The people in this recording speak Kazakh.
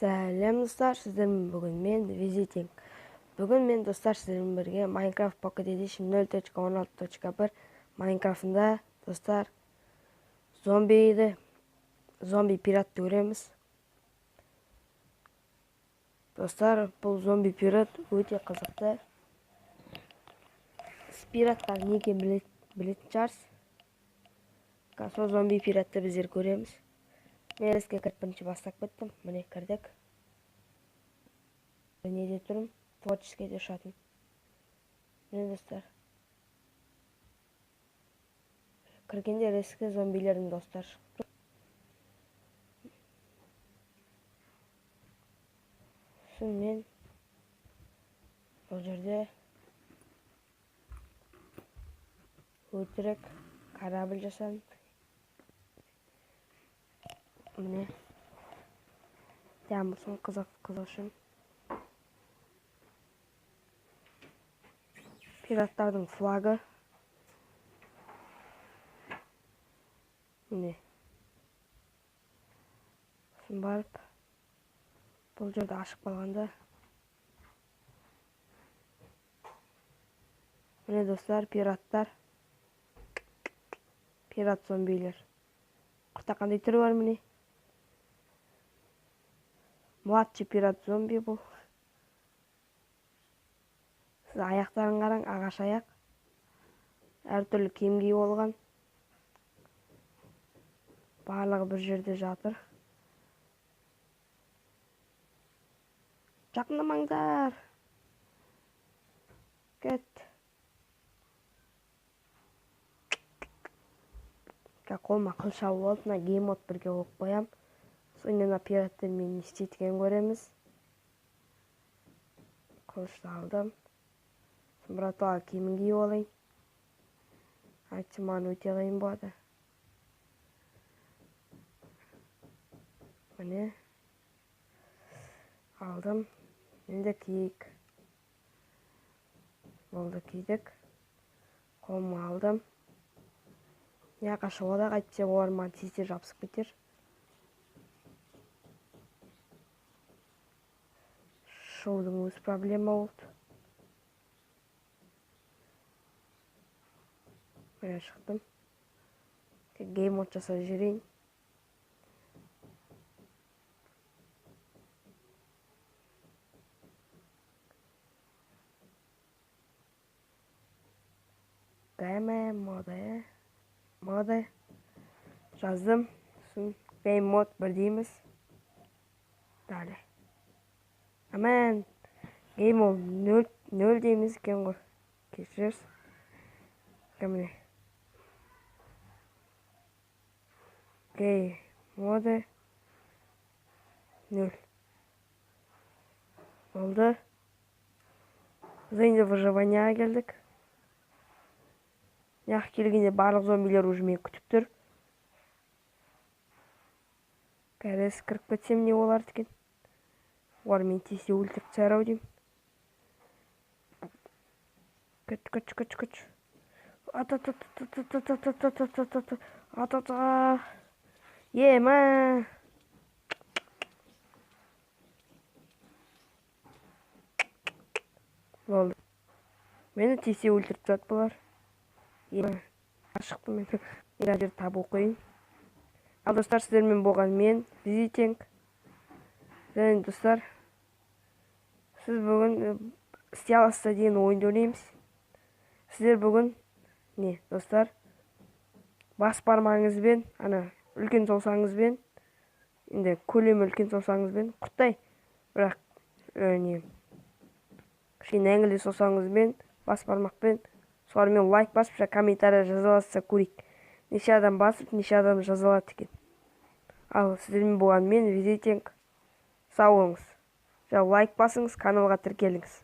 Сәлем достар, сіздермен бүгін мен Визитинг. Бүгін мен достар сіздермен бірге Minecraft Pocket Edition 0.16.1 Minecraft'ында достар зомби пиратты көреміз. Достар, бұл зомби пират өте қызықты. Пираттар неге білетін шығарсыз. Сол зомби пиратты біздер көреміз. Мен іске кіріп бірінші бастап кеттім. Міне кірдік. Неде тұрмын? Творческийде ұшатын. Міне достар. Кіргенде рескі зомбилердің достар шықты. Мен бұл жерде өтірік корабль жасадым. Міне дамылсын қызықшым. Пираттардың флагы. Міне. Сосын барып, бұл жерді ашып қалғанда. Міне достар, пираттар. Пират зомбилер. Құрта қандай түрі бар міне. Младший пират зомби бұл. Сіз аяқтарын қараң, ағаш аяқ. Әртүрлі киім киіп болған. Барлығы бір жерде жатыр. Жақындамаңдар. Кет. Қолыма қыл шауып алып, мына геймод бірге оқып қоям. Сонымен пираттермен не істейтінін көреміз. Қылышты алдым. Братуа киімін киіп алайын. Айтсам маған өте қиын болады. Міне. Алдым. Енді киік. Болды кийдік. Қолыма алдым. Яқа шығуға қайтсе олар маған тезде жабысып кетер. Шоудың өз проблема болды. Міне шықтым. Геймод жасап жүрейін. Моды жаздым. Геймод бір дейміз. Далі. Амен. Геймод 0 дейміз екен ғой. Кешіріңіз. Кәміне. Геймоды 0. Болды. Енді выживанияға келдік. Яқ келгенде барлық зомбилер уже мені күтіп тұр. Кәрес кіріп кетсем не олар екен. Олар мен тесе өлтіріп тастар-ау деймін. Күч. Ема. Болды. Мені тесе өлтіріп тастады бұлар. Шықтым мен. Жер табу қойын. Ал достар, сіздермен болған мен Визитинг. Және достар, сіз бүгін істей аласыздар деген ойынды ойнаймыз. Сіздер бүгін достар, бас бармағыңызбен, үлкен саусағыңызбен, енді көлемі үлкен саусағыңызбен құттай, бірақ кішкене әңгілі саусағыңызбен, бас бармақпен солармен лайк басып, комментария жазаласа көрейік. Неше адам басып, неше адам жазалады екен. Ал сіздермен болған мен Визитинг. Сау болыңыз. Лайк басыңыз, каналға тіркеліңіз.